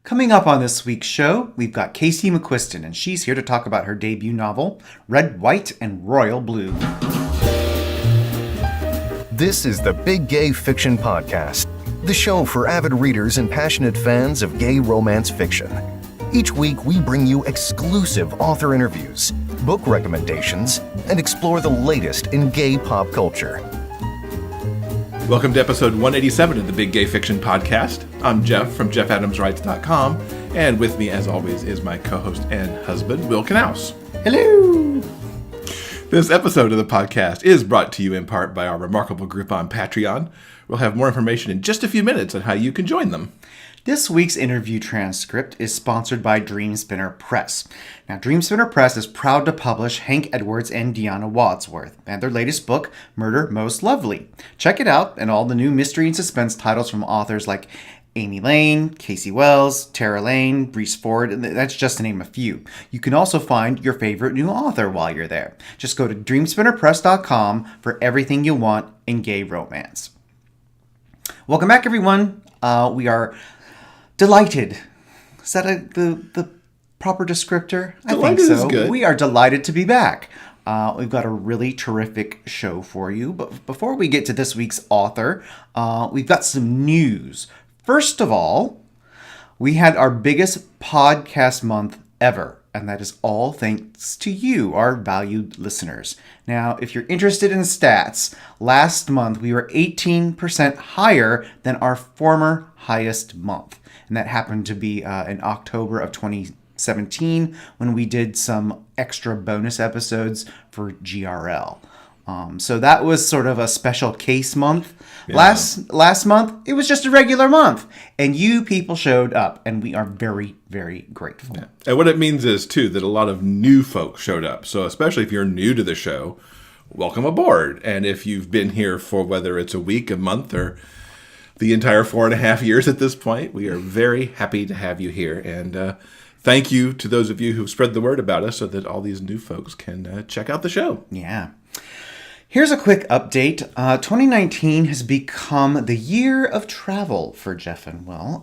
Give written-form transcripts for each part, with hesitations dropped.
Coming up on this week's show, we've got Casey McQuiston, and she's here to talk about her debut novel, Red, White, and Royal Blue. This is the Big Gay Fiction Podcast, the show for avid readers and passionate fans of gay romance fiction. Each week, we bring you exclusive author interviews, book recommendations, and explore the latest in gay pop culture. Welcome to episode 187 of the Big Gay Fiction Podcast. I'm Jeff from JeffAdamsWrites.com, and with me, as always, is my co-host and husband, Will Knaus. Hello! This episode of the podcast is brought to you in part by our remarkable group on Patreon. We'll have more information in just a few minutes on how you can join them. This week's interview transcript is sponsored by Dreamspinner Press. Now, Dreamspinner Press is proud to publish Hank Edwards and Deanna Wadsworth and their latest book, Murder Most Lovely. Check it out and all the new mystery and suspense titles from authors like Amy Lane, Casey Wells, Tara Lane, Brees Ford, and that's just to name a few. You can also find your favorite new author while you're there. Just go to dreamspinnerpress.com for everything you want in gay romance. Welcome back, everyone. We are delighted. Is that the proper descriptor? I think so. Is good. We are delighted to be back. We've got a really terrific show for you. But before we get to this week's author, we've got some news. First of all, we had our biggest podcast month ever. And that is all thanks to you, our valued listeners. Now, if you're interested in stats, last month we were 18% higher than our former highest month. And that happened to be in October of 2017 when we did some extra bonus episodes for GRL. So that was sort of a special case month. Yeah. Last month, it was just a regular month. And you people showed up, and we are very, very grateful. Yeah. And what it means is, too, that a lot of new folks showed up. So especially if you're new to the show, welcome aboard. And if you've been here for whether it's a week, a month, or the entire 4.5 years at this point, we are very happy to have you here. And thank you to those of you who spread the word about us so that all these new folks can check out the show. Yeah. Here's a quick update. 2019 has become the year of travel for Jeff and Will.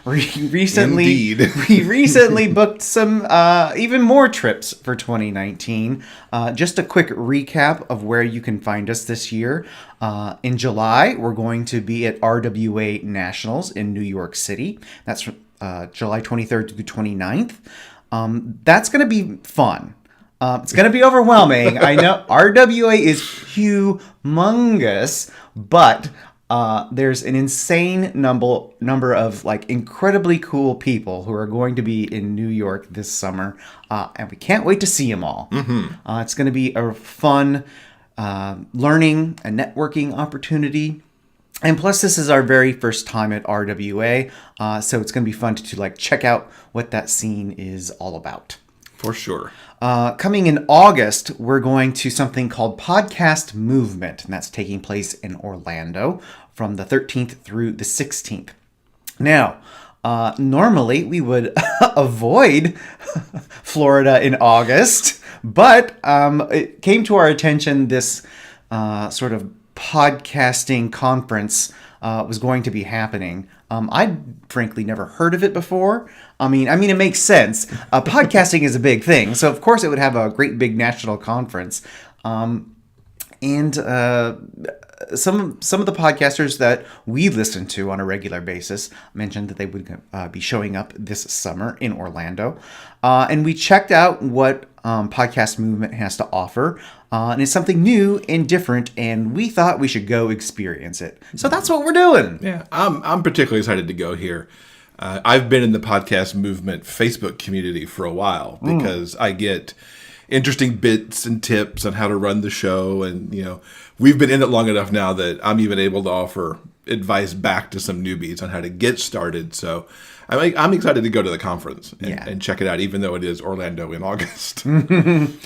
We recently booked some even more trips for 2019. Just a quick recap of where you can find us this year. In July, we're going to be at RWA Nationals in New York City. That's July 23rd to the 29th. That's going to be fun. It's going to be overwhelming. I know RWA is humongous, but there's an insane number of like incredibly cool people who are going to be in New York this summer, and we can't wait to see them all. Mm-hmm. It's going to be a fun learning and networking opportunity. And plus, this is our very first time at RWA, so it's going to be fun to like check out what that scene is all about. For sure. Coming in August, we're going to something called Podcast Movement, and that's taking place in Orlando from the 13th through the 16th. Now, normally we would avoid Florida in August, but it came to our attention this sort of podcasting conference was going to be happening. I'd frankly never heard of it before. I mean, it makes sense. Podcasting is a big thing, so of course it would have a great big national conference. And some of the podcasters that we listen to on a regular basis mentioned that they would be showing up this summer in Orlando. And we checked out what Podcast Movement has to offer. And it's something new and different, and we thought we should go experience it. So that's what we're doing. Yeah, I'm particularly excited to go here. I've been in the Podcast Movement Facebook community for a while because I get interesting bits and tips on how to run the show. And, we've been in it long enough now that I'm even able to offer advice back to some newbies on how to get started. So I'm excited to go to the conference and check it out, even though it is Orlando in August. And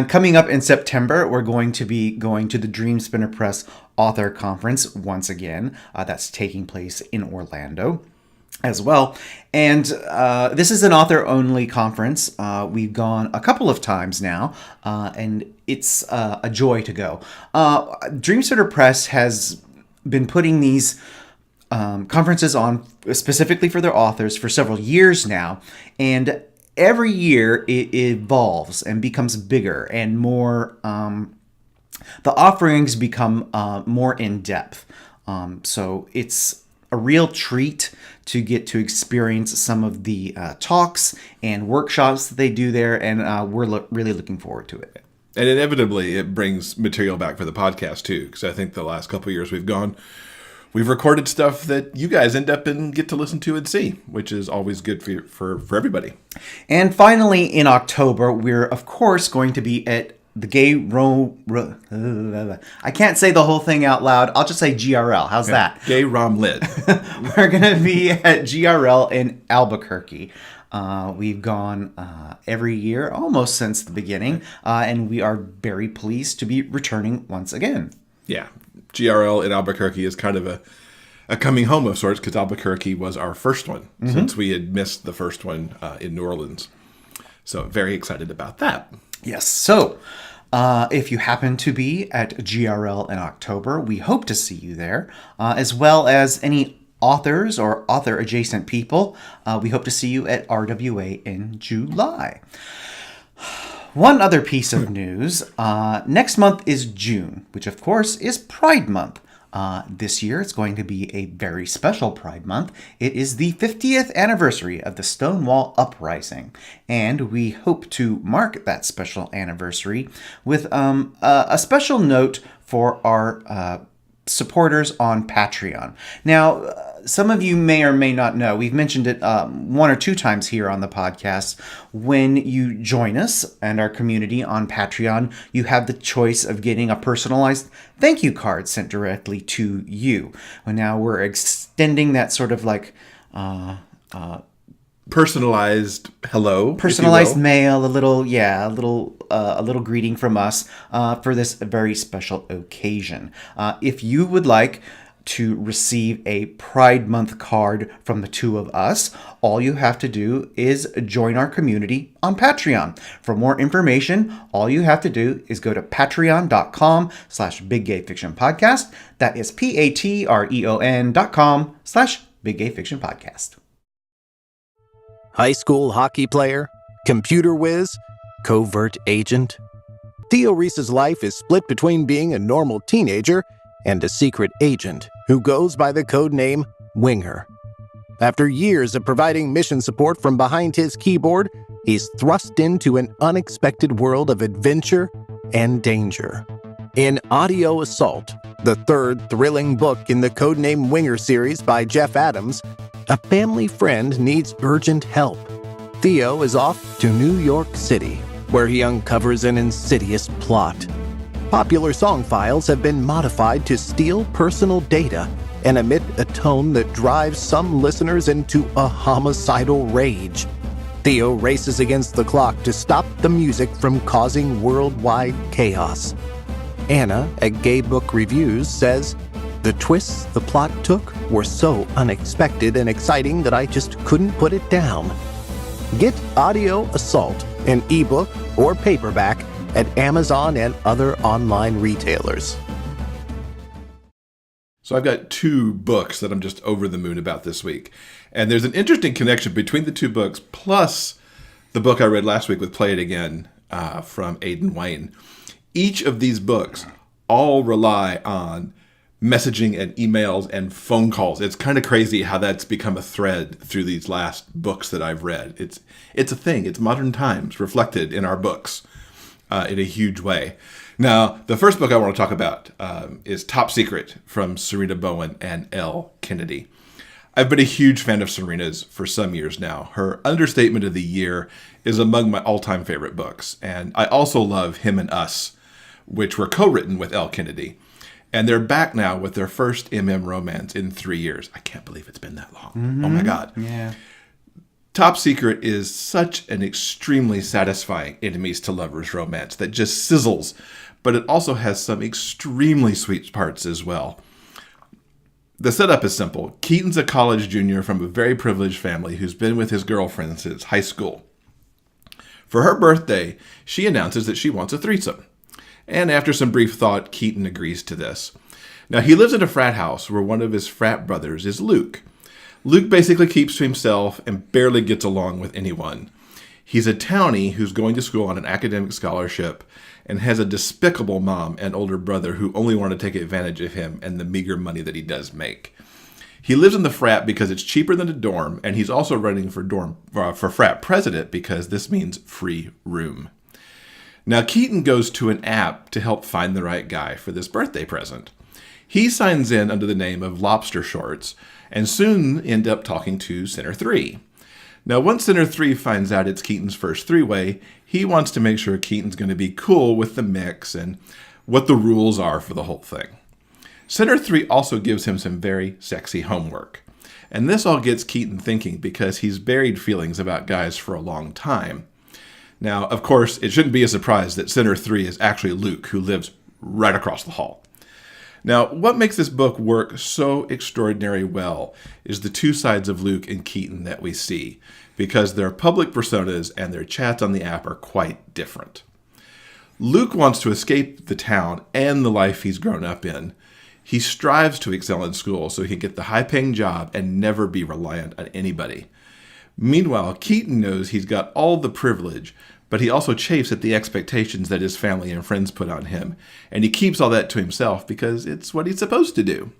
coming up in September, we're going to be going to the Dreamspinner Press Author Conference once again. That's taking place in Orlando as well. And this is an author-only conference. We've gone a couple of times now, and it's a joy to go. Dreamspinner Press has been putting these conferences on specifically for their authors for several years now, and every year it evolves and becomes bigger and more. The offerings become more in depth. So it's a real treat to get to experience some of the talks and workshops that they do there, and we're really looking forward to it. And inevitably, it brings material back for the podcast, too, because I think the last couple of years we've recorded stuff that you guys end up and get to listen to and see, which is always good for everybody. And finally, in October, we're, of course, going to be at the I can't say the whole thing out loud. I'll just say GRL. How's that? GayRomLit. We're going to be at GRL in Albuquerque. We've gone every year, almost since the beginning, and we are very pleased to be returning once again. Yeah, GRL in Albuquerque is kind of a coming home of sorts, because Albuquerque was our first one, since we had missed the first one in New Orleans. So very excited about that. Yes, so if you happen to be at GRL in October, we hope to see you there, as well as any authors or author-adjacent people. We hope to see you at RWA in July. One other piece of news. Next month is June, which of course is Pride Month. This year it's going to be a very special Pride Month. It is the 50th anniversary of the Stonewall Uprising, and we hope to mark that special anniversary with a special note for our supporters on Patreon. Now, some of you may or may not know, we've mentioned it one or two times here on the podcast. When you join us and our community on Patreon, you have the choice of getting a personalized thank you card sent directly to you. Well, now we're extending that sort of like personalized hello, personalized mail, a little greeting from us for this very special occasion. If you would like to receive a Pride Month card from the two of us, all you have to do is join our community on Patreon. For more information, all you have to do is go to patreon.com/biggayfictionpodcast. That is patreon.com/biggayfictionpodcast. High school hockey player, computer whiz, covert agent. Theo Reese's life is split between being a normal teenager and a secret agent who goes by the codename Winger. After years of providing mission support from behind his keyboard, he's thrust into an unexpected world of adventure and danger. In Audio Assault, the third thrilling book in the Codename Winger series by Jeff Adams, a family friend needs urgent help. Theo is off to New York City, where he uncovers an insidious plot. Popular song files have been modified to steal personal data and emit a tone that drives some listeners into a homicidal rage. Theo races against the clock to stop the music from causing worldwide chaos. Anna at Gay Book Reviews says, "The twists the plot took were so unexpected and exciting that I just couldn't put it down." Get Audio Assault, an ebook or paperback, at Amazon and other online retailers. So I've got two books that I'm just over the moon about this week. And there's an interesting connection between the two books, plus the book I read last week with Play It Again from Aidan Wayne. Each of these books all rely on messaging and emails and phone calls. It's kind of crazy how that's become a thread through these last books that I've read. It's a thing. It's modern times reflected in our books in a huge way. Now, the first book I want to talk about is Top Secret from Sarina Bowen and Elle Kennedy. I've been a huge fan of Sarina's for some years now. Her Understatement of the Year is among my all-time favorite books. And I also love Him and Us, which were co-written with Elle Kennedy. And they're back now with their first romance in 3 years. I can't believe it's been that long. Mm-hmm. Oh my God. Yeah. Top Secret is such an extremely satisfying enemies to lovers romance that just sizzles, but it also has some extremely sweet parts as well. The setup is simple. Keaton's a college junior from a very privileged family who's been with his girlfriend since high school. For her birthday, she announces that she wants a threesome. And after some brief thought, Keaton agrees to this. Now, he lives in a frat house where one of his frat brothers is Luke. Luke basically keeps to himself and barely gets along with anyone. He's a townie who's going to school on an academic scholarship and has a despicable mom and older brother who only want to take advantage of him and the meager money that he does make. He lives in the frat because it's cheaper than a dorm, and he's also running for frat president because this means free room. Now, Keaton goes to an app to help find the right guy for this birthday present. He signs in under the name of Lobster Shorts and soon end up talking to Center 3. Now, once Center 3 finds out it's Keaton's first three-way, he wants to make sure Keaton's going to be cool with the mix and what the rules are for the whole thing. Center 3 also gives him some very sexy homework. And this all gets Keaton thinking because he's buried feelings about guys for a long time. Now, of course, it shouldn't be a surprise that Center 3 is actually Luke, who lives right across the hall. Now, what makes this book work so extraordinarily well is the two sides of Luke and Keaton that we see, because their public personas and their chats on the app are quite different. Luke wants to escape the town and the life he's grown up in. He strives to excel in school so he can get the high-paying job and never be reliant on anybody. Meanwhile, Keaton knows he's got all the privilege, but he also chafes at the expectations that his family and friends put on him, and he keeps all that to himself because it's what he's supposed to do.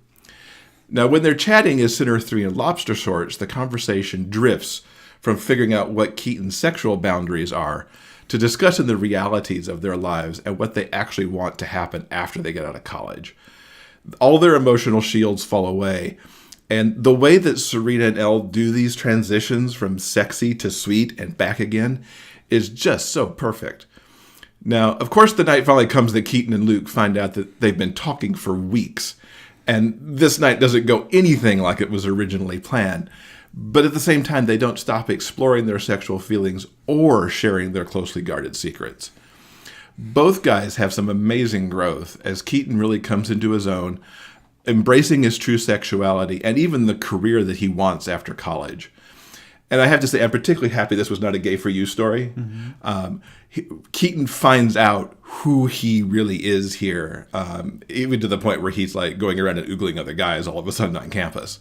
Now, when they're chatting as Center 3 and Lobster Shorts, the conversation drifts from figuring out what Keaton's sexual boundaries are to discussing the realities of their lives and what they actually want to happen after they get out of college. All their emotional shields fall away, and the way that Sarina and Elle do these transitions from sexy to sweet and back again is just so perfect. Now, of course, the night finally comes that Keaton and Luke find out that they've been talking for weeks, and this night doesn't go anything like it was originally planned. But at the same time, they don't stop exploring their sexual feelings or sharing their closely guarded secrets. Both guys have some amazing growth as Keaton really comes into his own, embracing his true sexuality and even the career that he wants after college. And I have to say, I'm particularly happy this was not a gay for you story. Keaton finds out who he really is here, even to the point where he's like going around and oogling other guys all of a sudden on campus.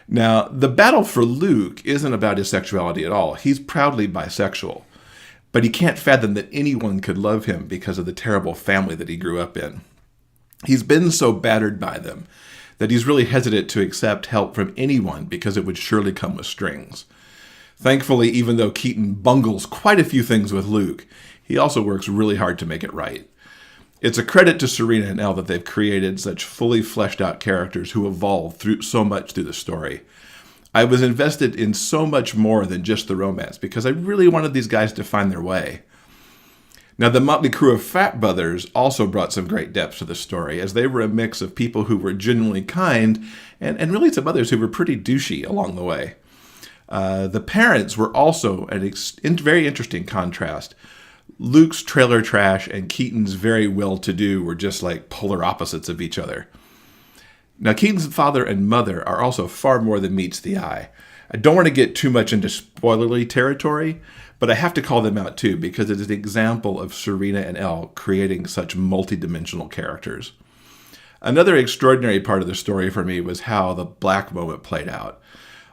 Now, the battle for Luke isn't about his sexuality at all. He's proudly bisexual, but he can't fathom that anyone could love him because of the terrible family that he grew up in. He's been so battered by them that he's really hesitant to accept help from anyone because it would surely come with strings. Thankfully, even though Keaton bungles quite a few things with Luke, he also works really hard to make it right. It's a credit to Sarina and Elle that they've created such fully fleshed out characters who evolve through so much through the story. I was invested in so much more than just the romance because I really wanted these guys to find their way. Now, the motley crew of frat brothers also brought some great depth to the story, as they were a mix of people who were genuinely kind and really some others who were pretty douchey along the way. The parents were also a very interesting contrast. Luke's trailer trash and Keaton's very well-to-do were just like polar opposites of each other. Now, Keaton's father and mother are also far more than meets the eye. I don't want to get too much into spoilerly territory, but I have to call them out too because it is an example of Sarina and Elle creating such multi-dimensional characters. Another extraordinary part of the story for me was how the black moment played out.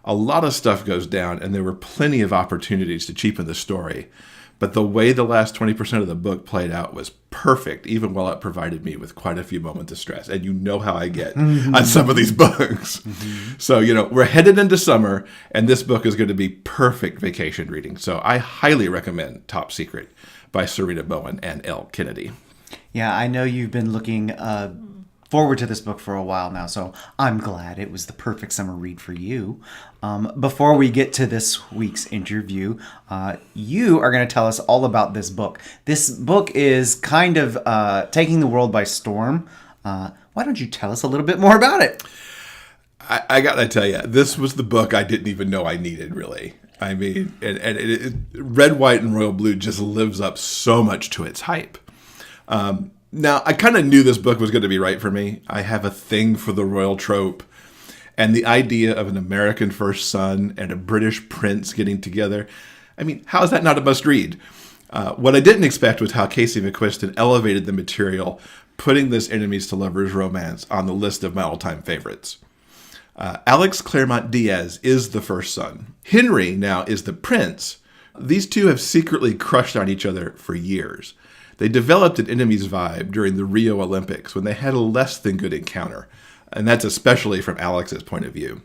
A lot of stuff goes down, and there were plenty of opportunities to cheapen the story. But the way the last 20% of the book played out was perfect, even while it provided me with quite a few moments of stress. And you know how I get on some of these books. So, we're headed into summer, and this book is going to be perfect vacation reading. So I highly recommend Top Secret by Sarita Bowen and Elle Kennedy. Yeah, I know you've been looking forward to this book for a while now, so I'm glad it was the perfect summer read for you. Before we get to this week's interview, you are going to tell us all about this book. This book is kind of taking the world by storm. Why don't you tell us a little bit more about it? I got to tell you, this was the book I didn't even know I needed, really. I mean, and Red, White, and Royal Blue just lives up so much to its hype. Now, I kind of knew this book was going to be right for me. I have a thing for the royal trope and the idea of an American first son and a British prince getting together. I mean, how is that not a must-read? What I didn't expect was how Casey McQuiston elevated the material putting this enemies to lovers romance on the list of my all-time favorites. Alex Claremont Diaz is the first son. Henry now is the prince. These two have secretly crushed on each other for years. They developed an enemies vibe during the Rio Olympics when they had a less than good encounter, and that's especially from Alex's point of view.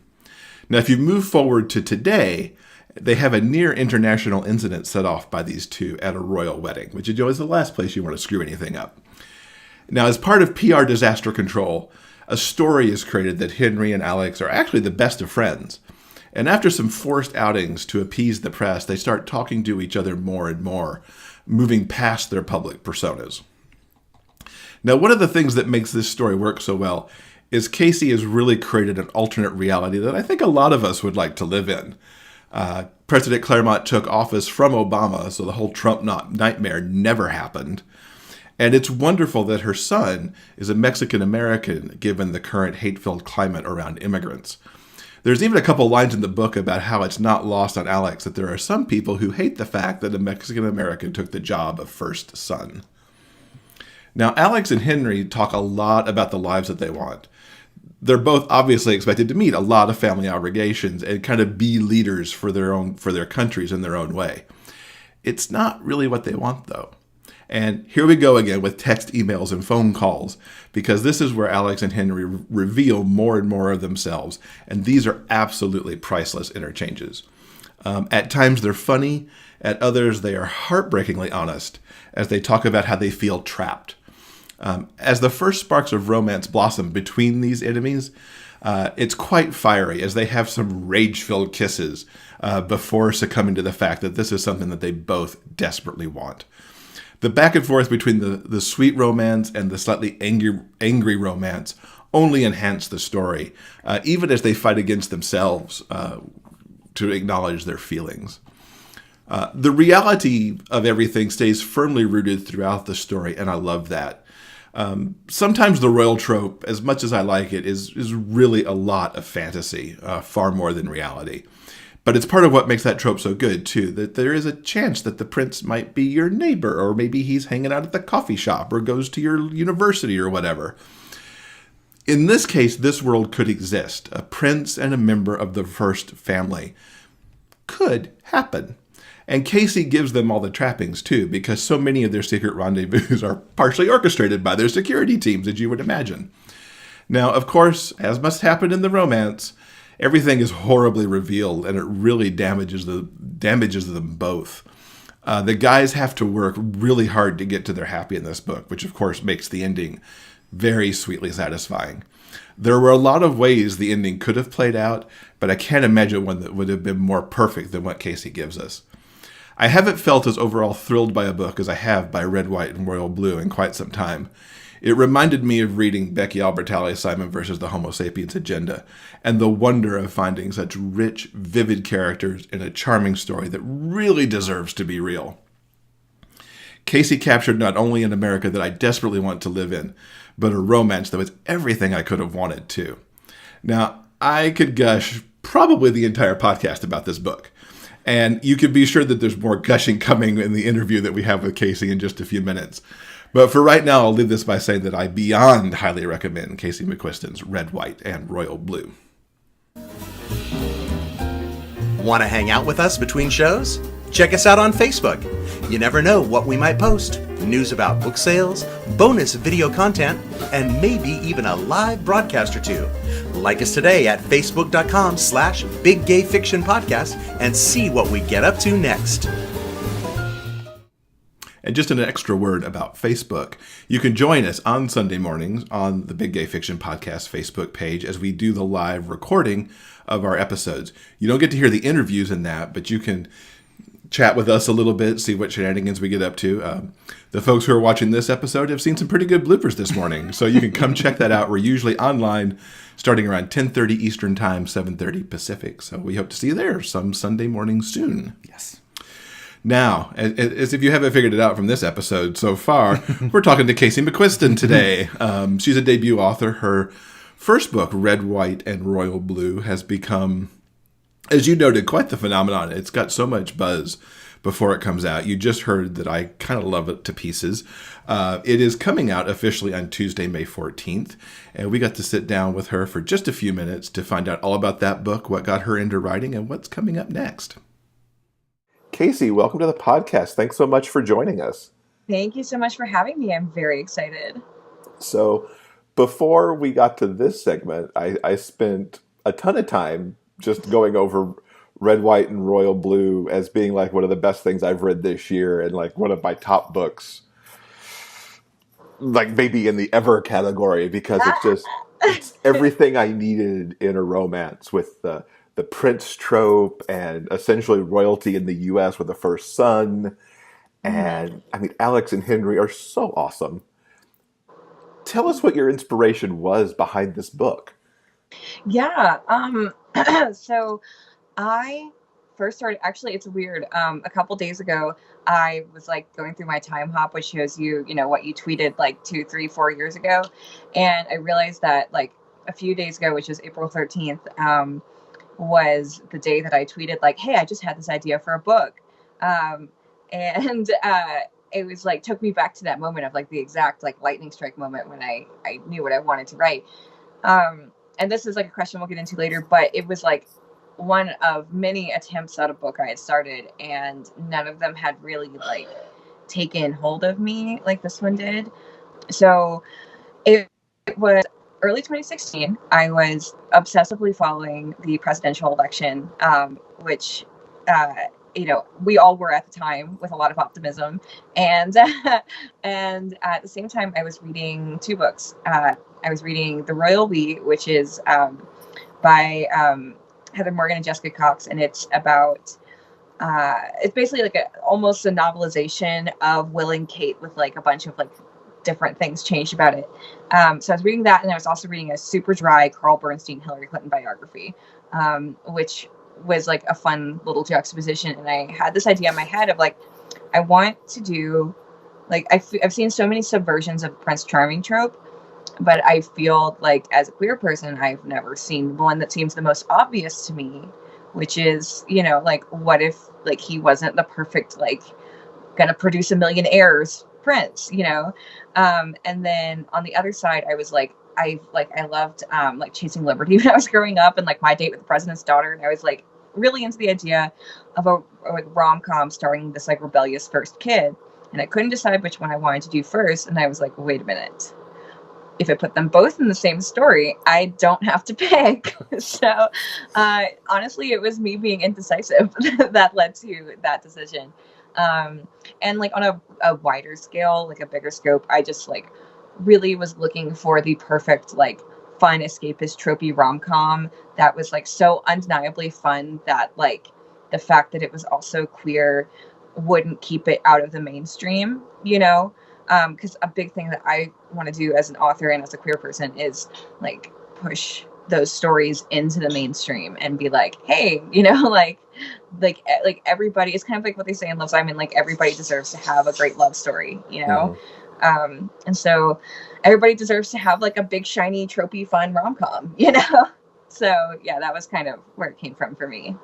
Now, if you move forward to today, they have a near international incident set off by these two at a royal wedding, which is the last place you want to screw anything up. Now, as part of PR disaster control, a story is created that Henry and Alex are actually the best of friends. And after some forced outings to appease the press, they start talking to each other more and more, moving past their public personas. Now, one of the things that makes this story work so well is Casey has really created an alternate reality that I think a lot of us would like to live in. President Claremont took office from Obama, so the whole Trump nightmare never happened. And it's wonderful that her son is a Mexican-American, given the current hate-filled climate around immigrants. There's even a couple lines in the book about how it's not lost on Alex that there are some people who hate the fact that a Mexican-American took the job of first son. Now, Alex and Henry talk a lot about the lives that they want. They're both obviously expected to meet a lot of family obligations and kind of be leaders for their countries in their own way. It's not really what they want, though. And here we go again with text, emails, and phone calls, because this is where Alex and Henry reveal more and more of themselves, and these are absolutely priceless interchanges. At times they're funny, at others they are heartbreakingly honest, as they talk about how they feel trapped. As the first sparks of romance blossom between these enemies, it's quite fiery, as they have some rage-filled kisses before succumbing to the fact that this is something that they both desperately want. The back and forth between the sweet romance and the slightly angry romance only enhance the story, even as they fight against themselves to acknowledge their feelings. The reality of everything stays firmly rooted throughout the story, and I love that. Sometimes the royal trope, as much as I like it, is really a lot of fantasy, far more than reality. But it's part of what makes that trope so good, too, that there is a chance that the prince might be your neighbor, or maybe he's hanging out at the coffee shop, or goes to your university, or whatever. In this case, this world could exist. A prince and a member of the first family could happen. And Casey gives them all the trappings, too, because so many of their secret rendezvous are partially orchestrated by their security teams, as you would imagine. Now, of course, as must happen in the romance, everything is horribly revealed, and it really damages them both. The guys have to work really hard to get to their happy in this book, which of course makes the ending very sweetly satisfying. There were a lot of ways the ending could have played out, but I can't imagine one that would have been more perfect than what Casey gives us. I haven't felt as overall thrilled by a book as I have by Red, White, and Royal Blue in quite some time. It reminded me of reading Becky Albertalli's Simon vs. the Homo Sapiens Agenda, and the wonder of finding such rich, vivid characters in a charming story that really deserves to be real. Casey captured not only an America that I desperately want to live in, but a romance that was everything I could have wanted to. Now, I could gush probably the entire podcast about this book, and you can be sure that there's more gushing coming in the interview that we have with Casey in just a few minutes. But for right now, I'll leave this by saying that I beyond highly recommend Casey McQuiston's Red, White, and Royal Blue. Want to hang out with us between shows? Check us out on Facebook. You never know what we might post. News about book sales, bonus video content, and maybe even a live broadcast or two. Like us today at facebook.com/BigGayFictionPodcast and see what we get up to next. And just an extra word about Facebook. You can join us on Sunday mornings on the Big Gay Fiction Podcast Facebook page as we do the live recording of our episodes. You don't get to hear the interviews in that, but you can chat with us a little bit, see what shenanigans we get up to. The folks who are watching this episode have seen some pretty good bloopers this morning, so you can come check that out. We're usually online starting around 10:30 Eastern Time, 7:30 Pacific. So we hope to see you there some Sunday morning soon. Yes. Now, as if you haven't figured it out from this episode so far, we're talking to Casey McQuiston today. She's a debut author. Her first book, Red, White, and Royal Blue, has become as you noted, quite the phenomenon. It's got so much buzz before it comes out. You just heard that I kind of love it to pieces. It is coming out officially on Tuesday, May 14th. And we got to sit down with her for just a few minutes to find out all about that book, what got her into writing, and what's coming up next. Casey, welcome to the podcast. Thanks so much for joining us. Thank you so much for having me. I'm very excited. So before we got to this segment, I spent a ton of time just going over Red, White, and Royal Blue as being like one of the best things I've read this year and like one of my top books, like maybe in the ever category, because it's everything I needed in a romance with the prince trope and essentially royalty in the U.S. with the first son. And I mean, Alex and Henry are so awesome. Tell us what your inspiration was behind this book. Yeah. So I first started, actually, it's weird. A couple days ago, I was like going through my time hop, which shows you, what you tweeted like 2, 3, 4 years ago. And I realized that like a few days ago, which was April 13th, was the day that I tweeted like, hey, I just had this idea for a book. And it was like, took me back to that moment of like the exact like lightning strike moment when I knew what I wanted to write. And this is like a question we'll get into later, but it was like one of many attempts at a book I had started, and none of them had really like taken hold of me like this one did. So it was early 2016. I was obsessively following the presidential election, which, we all were at the time with a lot of optimism. And and at the same time, I was reading 2 books. I was reading The Royal We, which is by Heather Morgan and Jessica Cox, and it's about it's basically like almost a novelization of Will and Kate with like a bunch of like different things changed about it. So I was reading that, and I was also reading a super dry Carl Bernstein Hillary Clinton biography, which was like a fun little juxtaposition. And I had this idea in my head of like, I want to do like I've seen so many subversions of Prince Charming trope, but I feel like as a queer person, I've never seen one that seems the most obvious to me, which is, like, what if like he wasn't the perfect, like, gonna produce a million heirs prince, and then on the other side, I was like, I loved like Chasing Liberty when I was growing up, and like My Date with the President's Daughter, and I was like really into the idea of a like rom-com starring this like rebellious first kid, and I couldn't decide which one I wanted to do first, and I was like, wait a minute, if I put them both in the same story, I don't have to pick. So honestly, it was me being indecisive that led to that decision. And like on a wider scale, like a bigger scope, I just like really was looking for the perfect, like, fun escapist tropey rom-com that was like so undeniably fun that like the fact that it was also queer wouldn't keep it out of the mainstream, because a big thing that I want to do as an author and as a queer person is like push those stories into the mainstream and be like, hey, like everybody, it's kind of like what they say in Love Simon, like everybody deserves to have a great love story, and so everybody deserves to have like a big shiny tropey fun rom-com, so yeah, that was kind of where it came from for me.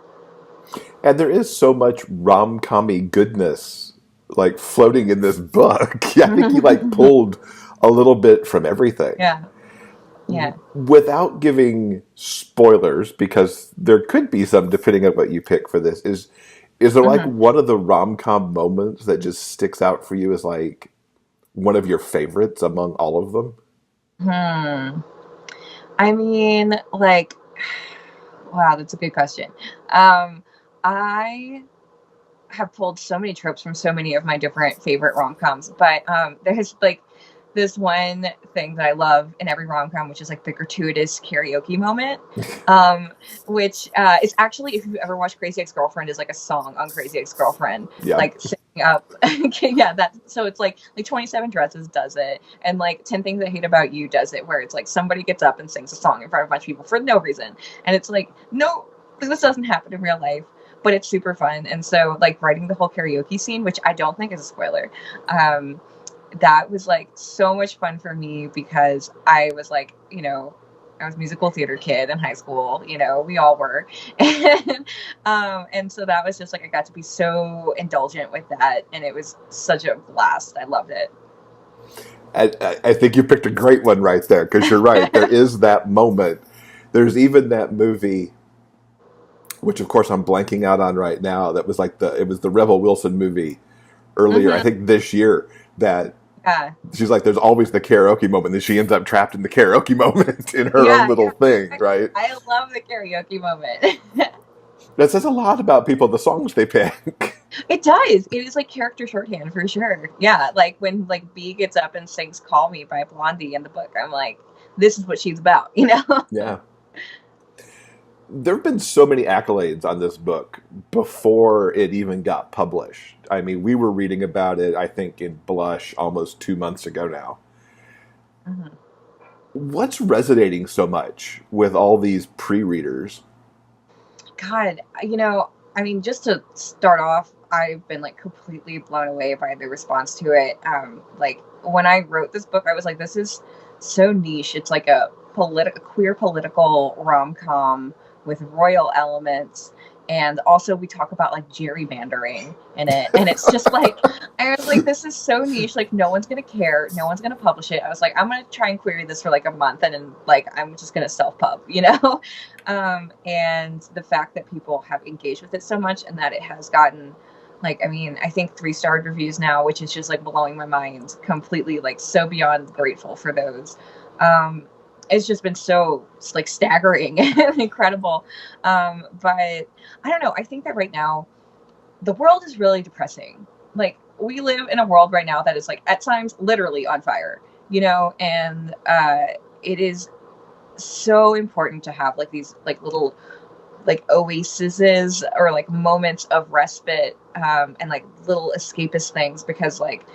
And there is so much rom-com-y goodness like floating in this book. I think you like pulled a little bit from everything. Yeah. Without giving spoilers, because there could be some depending on what you pick for this, is there like one of the rom-com moments that just sticks out for you as like one of your favorites among all of them? I mean, like, wow, that's a good question. I have pulled so many tropes from so many of my different favorite rom-coms, but there's like this one thing that I love in every rom-com, which is like the gratuitous karaoke moment, which is actually, if you've ever watched Crazy Ex-Girlfriend, is like a song on Crazy Ex-Girlfriend, like singing up. So it's like 27 Dresses does it, and like 10 Things I Hate About You does it, where it's like somebody gets up and sings a song in front of a bunch of people for no reason, and it's like, no, this doesn't happen in real life, but it's super fun. And so like writing the whole karaoke scene, which I don't think is a spoiler, that was like so much fun for me, because I was like, I was a musical theater kid in high school. We all were. And so that was just like, I got to be so indulgent with that. And it was such a blast. I loved it. I think you picked a great one right there, because you're right. There is that moment. There's even that movie, which of course I'm blanking out on right now, that was like it was the Rebel Wilson movie earlier, I think this year, that she's like, there's always the karaoke moment, and she ends up trapped in the karaoke moment in her own little thing, right? I love the karaoke moment. That says a lot about people, the songs they pick. It does. It is like character shorthand for sure. Yeah, like when like B gets up and sings "Call Me" by Blondie in the book, I'm like, this is what she's about, Yeah. There have been so many accolades on this book before it even got published. I mean, we were reading about it, I think, in Blush almost 2 months ago now. Mm-hmm. What's resonating so much with all these pre-readers? God, I mean, just to start off, I've been like completely blown away by the response to it. Like when I wrote this book, I was like, this is so niche. It's like a queer political rom-com with royal elements, and also we talk about like gerrymandering in it, and it's just like, I was like, this is so niche, like no one's gonna care, no one's gonna publish it. I was like, I'm gonna try and query this for like a month, and then like I'm just gonna self-pub, and the fact that people have engaged with it so much, and that it has gotten like, I mean, I think 3-star reviews now, which is just like blowing my mind completely, like so beyond grateful for those. It's just been so like staggering and incredible. But I don't know. I think that right now the world is really depressing. Like we live in a world right now that is like at times literally on fire, and it is so important to have like these like little like oases or like moments of respite, and like little escapist things, because like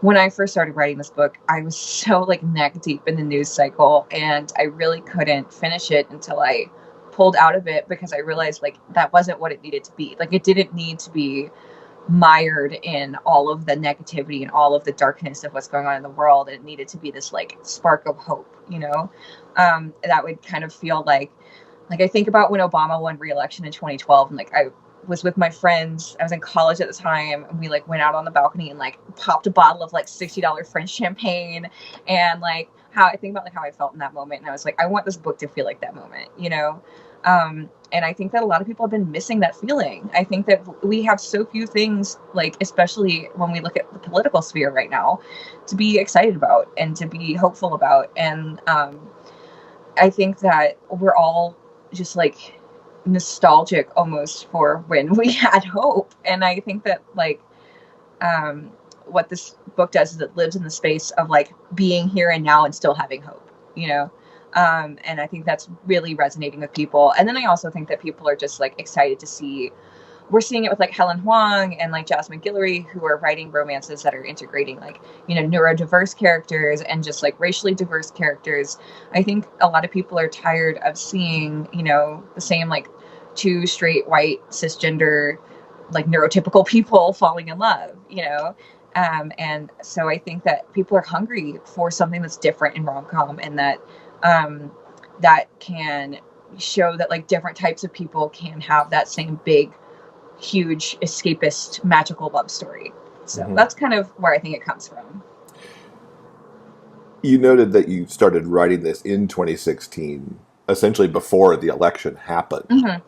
when I first started writing this book, I was so like neck deep in the news cycle, and I really couldn't finish it until I pulled out of it, because I realized like that wasn't what it needed to be. Like it didn't need to be mired in all of the negativity and all of the darkness of what's going on in the world. It needed to be this like spark of hope, that would kind of feel like I think about when Obama won re-election in 2012, and like I was with my friends. I was in college at the time, and we like went out on the balcony and like popped a bottle of like $60 French champagne, and like how I think about like how I felt in that moment, and I was like, I want this book to feel like that moment, and I think that a lot of people have been missing that feeling. I think that we have so few things, like especially when we look at the political sphere right now, to be excited about and to be hopeful about, and I think that we're all just like nostalgic almost for when we had hope. And I think that like what this book does is it lives in the space of like being here and now and still having hope, and I think that's really resonating with people. And then I also think that people are just like excited to see, we're seeing it with like Helen Huang and like Jasmine Guillory, who are writing romances that are integrating like, neurodiverse characters and just like racially diverse characters. I think a lot of people are tired of seeing, the same like 2 straight white cisgender like neurotypical people falling in love, and so I think that people are hungry for something that's different in rom-com, and that that can show that like different types of people can have that same big, huge, escapist, magical love story. So that's kind of where I think it comes from. You noted that you started writing this in 2016, essentially before the election happened.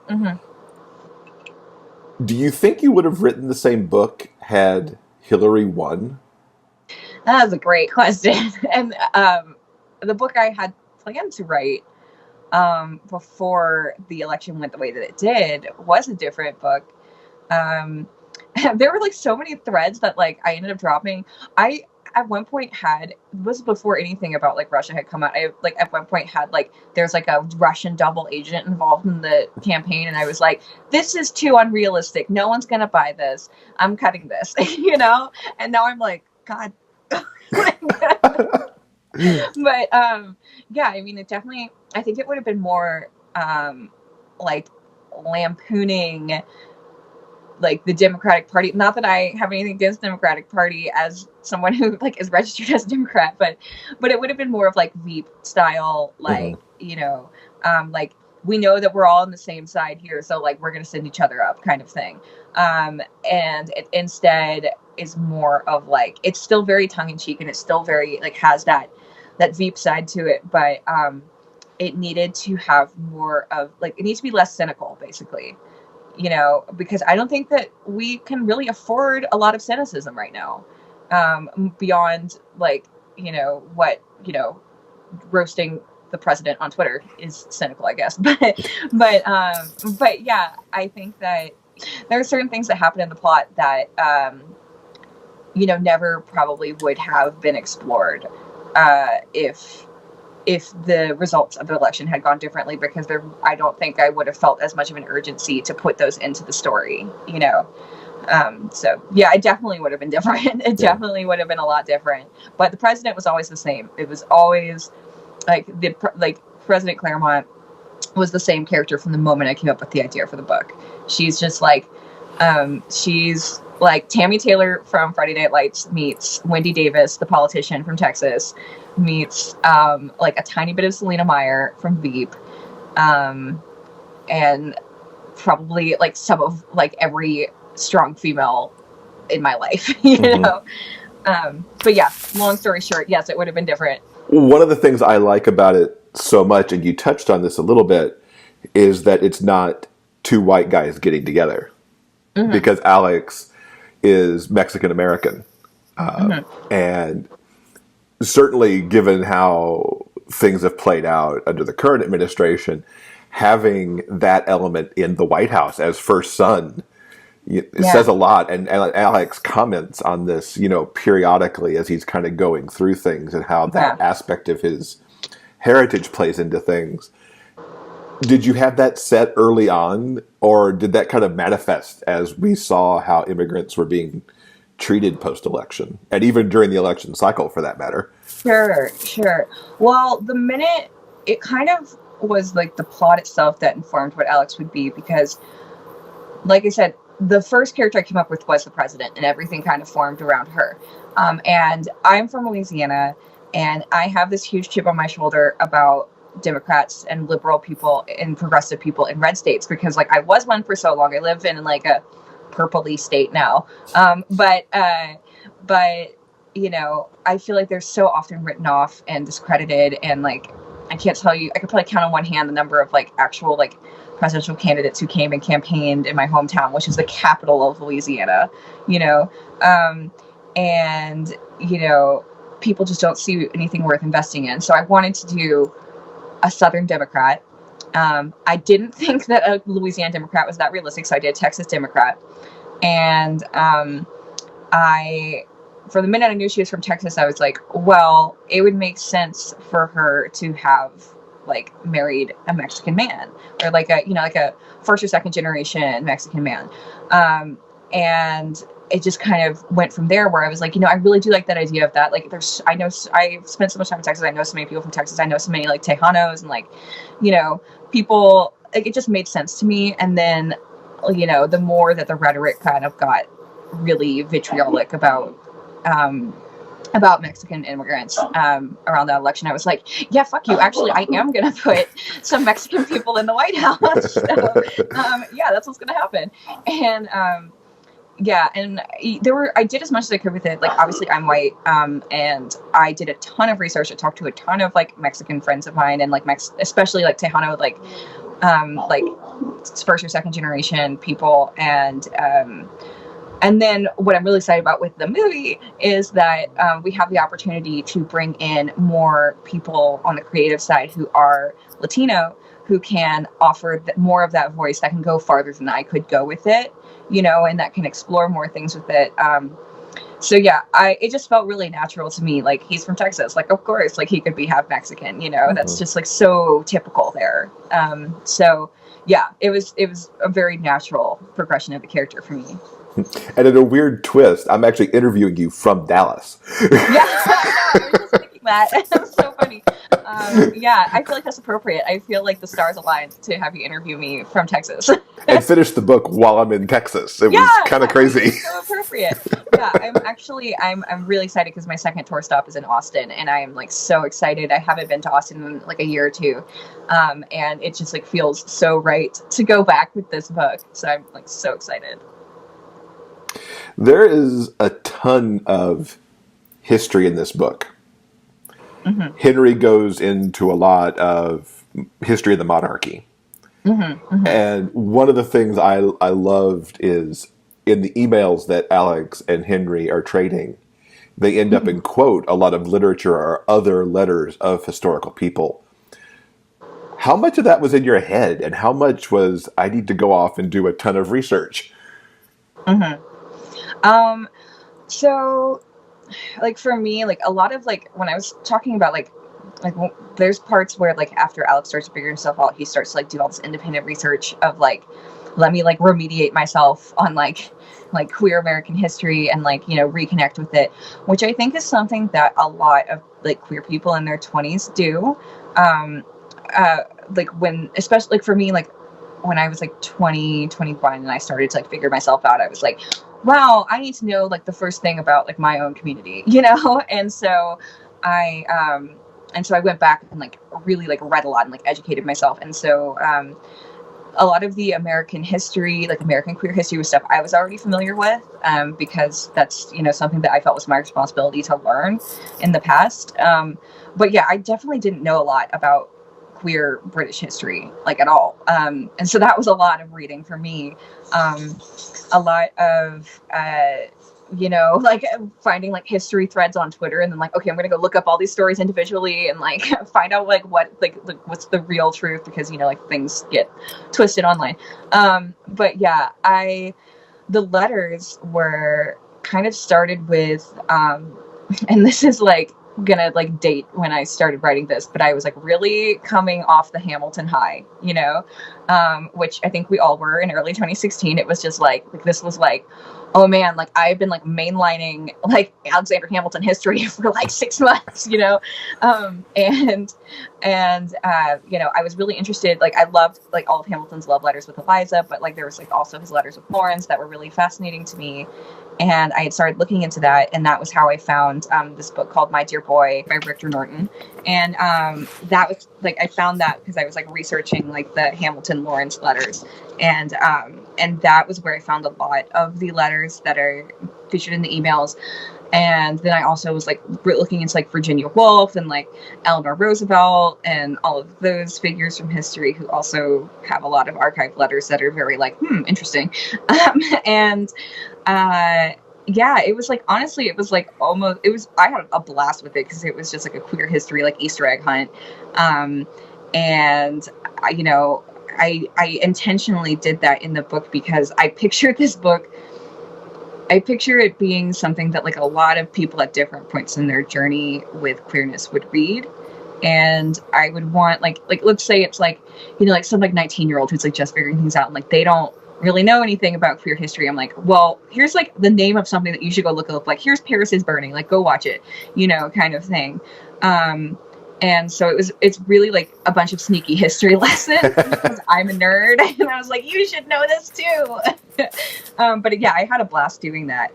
Do you think you would have written the same book had Hillary won? That is a great question. And the book I had planned to write before the election went the way that it did was a different book. There were like so many threads that like I ended up dropping. I at one point had, this was before anything about like Russia had come out. I like at one point had like, there's like a Russian double agent involved in the campaign, and I was like, this is too unrealistic. No one's gonna buy this. I'm cutting this, And now I'm like, God. But yeah, I mean, it definitely, I think it would have been more like lampooning like the Democratic Party. Not that I have anything against the Democratic Party as someone who like is registered as a Democrat, but it would have been more of like Veep style, like, you know, like we know that we're all on the same side here, so like we're gonna send each other up kind of thing. And it instead is more of like, it's still very tongue in cheek and it's still very like has that Veep side to it, but it needed to have more of like, it needs to be less cynical, basically, you know, because I don't think that we can really afford a lot of cynicism right now, beyond like, you know, what, you know, roasting the president on Twitter is cynical, I guess. But yeah, I think that there are certain things that happen in the plot that, you know, never probably would have been explored if the results of the election had gone differently, because I don't think I would have felt as much of an urgency to put those into the story, you know? So yeah, it definitely would have been different. It definitely would have been a lot different, but the president was always the same. It was always like President Claremont was the same character from the moment I came up with the idea for the book. She's just like, she's like Tammy Taylor from Friday Night Lights meets Wendy Davis, the politician from Texas, meets like a tiny bit of Selena Meyer from Veep, and probably like some of like every strong female in my life, you know. But yeah, long story short, yes, it would have been different. One of the things I like about it so much, and you touched on this a little bit, is that it's not two white guys getting together, because Alex is Mexican American, and certainly given how things have played out under the current administration, having that element in the White House as first son, it says a lot. And Alex comments on this, you know, periodically as he's kind of going through things and how that aspect of his heritage plays into things. Did you have that set early on, or did that kind of manifest as we saw how immigrants were being treated post-election, and even during the election cycle for that matter? Sure. Well, the minute it kind of was like the plot itself that informed what Alex would be, because like I said, the first character I came up with was the president, and everything kind of formed around her. And I'm from Louisiana, and I have this huge chip on my shoulder about Democrats and liberal people and progressive people in red states, because like I was one for so long. I live in like a purpley state now. But you know, I feel like they're so often written off and discredited, and like I can't tell you, I could probably count on one hand the number of like actual like presidential candidates who came and campaigned in my hometown, which is the capital of Louisiana, you know. And you know, people just don't see anything worth investing in. So I wanted to do a Southern Democrat. I didn't think that a Louisiana Democrat was that realistic, so I did a Texas Democrat. And for the minute I knew she was from Texas, I was like, well, it would make sense for her to have like married a Mexican man, or like a, you know, like a first or second generation Mexican man. And it just kind of went from there, where I was like, you know, I really do like that idea of that. Like I've spent so much time in Texas. I know so many people from Texas. I know so many like Tejanos and like, you know, people, like it just made sense to me. And then, you know, the more that the rhetoric kind of got really vitriolic about Mexican immigrants around that election, I was like, yeah, fuck you. Actually, I am going to put some Mexican people in the White House. So, yeah, that's what's going to happen. And yeah, and I did as much as I could with it. Like, obviously I'm white, and I did a ton of research. I talked to a ton of like Mexican friends of mine, and like especially like Tejano, like first or second generation people. And then what I'm really excited about with the movie is that we have the opportunity to bring in more people on the creative side who are Latino, who can offer more of that voice that can go farther than I could go with it, you know, and that can explore more things with it. So yeah, it just felt really natural to me. Like, he's from Texas, like, of course, like he could be half Mexican, you know, that's just like so typical there. So yeah, it was a very natural progression of the character for me. And in a weird twist, I'm actually interviewing you from Dallas. Yeah, I was just thinking that. That's so funny. Yeah, I feel like that's appropriate. I feel like the stars aligned to have you interview me from Texas. And finish the book while I'm in Texas. It was kind of crazy. So appropriate. Yeah, I'm really excited because my second tour stop is in Austen, and I am like so excited. I haven't been to Austen in like a year or two, and it just like feels so right to go back with this book. So I'm like so excited. There is a ton of history in this book. Mm-hmm. Henry goes into a lot of history of the monarchy. Mm-hmm, mm-hmm. And one of the things I loved is in the emails that Alex and Henry are trading, they end up in quote a lot of literature or other letters of historical people. How much of that was in your head, and how much was I need to go off and do a ton of research? Mm-hmm. So, like for me, like a lot of like when I was talking about like there's parts where like after Alex starts to figure himself out, he starts to like do all this independent research of like, let me like remediate myself on like queer American history and like, you know, reconnect with it, which I think is something that a lot of like queer people in their 20s do. Like when, especially like for me, like when I was like 20, 21 and I started to like figure myself out, I was like, wow, I need to know like the first thing about like my own community, you know? And so I went back and like really like read a lot and like educated myself. And so a lot of the American history, like American queer history was stuff I was already familiar with, because that's, you know, something that I felt was my responsibility to learn in the past. But yeah, I definitely didn't know a lot about queer British history, like at all. And so that was a lot of reading for me. A lot of, you know, like finding like history threads on Twitter and then like, okay, I'm going to go look up all these stories individually and like find out like what's the real truth, because, you know, like things get twisted online. But yeah, the letters were kind of started with, and this is like gonna like date when I started writing this, but I was like really coming off the Hamilton high, you know, which I think we all were in early 2016. It was just like this was like, oh man, like I've been like mainlining like Alexander Hamilton history for like 6 months, you know, and you know, I was really interested. Like I loved like all of Hamilton's love letters with Eliza, but like there was like also his letters with Lawrence that were really fascinating to me. And I had started looking into that, and that was how I found this book called My Dear Boy by Richter Norton. And that was like, I found that because I was like researching like the Hamilton Lawrence letters, and that was where I found a lot of the letters that are featured in the emails. And then I also was like looking into like Virginia Woolf and like Eleanor Roosevelt and all of those figures from history who also have a lot of archived letters that are very like, interesting. Yeah, it was like, honestly, it was like almost, I had a blast with it because it was just like a queer history, like Easter egg hunt. And you know, I intentionally did that in the book because I pictured this book, I picture it being something that like a lot of people at different points in their journey with queerness would read. And I would want like let's say it's like, you know, like some like 19-year-old who's like just figuring things out and like they don't really know anything about queer history. I'm like, well, here's like the name of something that you should go look up. Like, here's Paris is Burning, like go watch it, you know, kind of thing. And so it's really like a bunch of sneaky history lessons because I'm a nerd and I was like, you should know this too. But yeah, I had a blast doing that.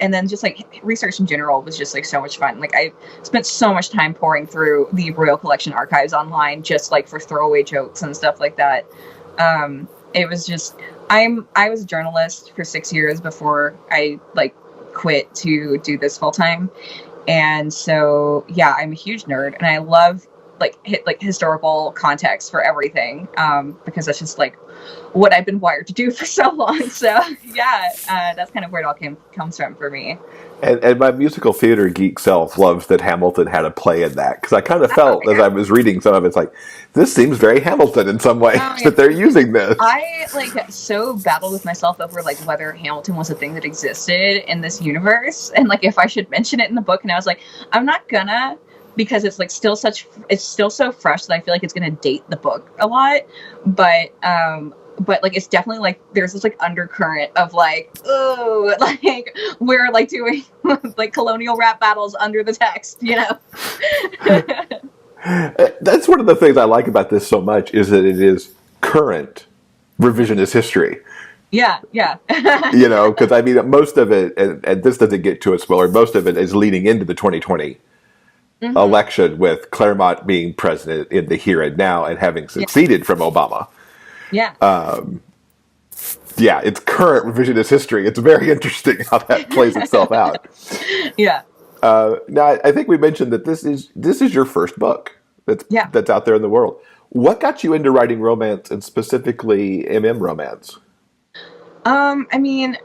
And then just like research in general was just like so much fun. Like I spent so much time pouring through the Royal Collection archives online, just like for throwaway jokes and stuff like that. It was just, I was a journalist for 6 years before I like quit to do this full time. And so, yeah, I'm a huge nerd and I love like historical context for everything, because that's just like what I've been wired to do for so long. So yeah, that's kind of where it all comes from for me. And my musical theater geek self loves that Hamilton had a play in that, because I kind of felt as I was reading some of it, it's like, this seems very Hamilton in some ways that they're using this. I like so battled with myself over like whether Hamilton was a thing that existed in this universe and like if I should mention it in the book, and I was like, I'm not gonna, because it's like it's still so fresh that I feel like it's gonna date the book a lot, but like it's definitely like there's this like undercurrent of like, oh, like we're like doing like colonial rap battles under the text, you know. That's one of the things I like about this so much is that it is current revisionist history. Yeah. Because I mean, most of it, and this doesn't get to a spoiler, most of it is leading into the 2020 election with Claremont being president in the here and now and having succeeded from Obama. Yeah. Yeah, it's current revisionist history. It's very interesting how that plays itself out. Yeah. Now, I think we mentioned that this is your first book that's out there in the world. What got you into writing romance, and specifically romance? I mean,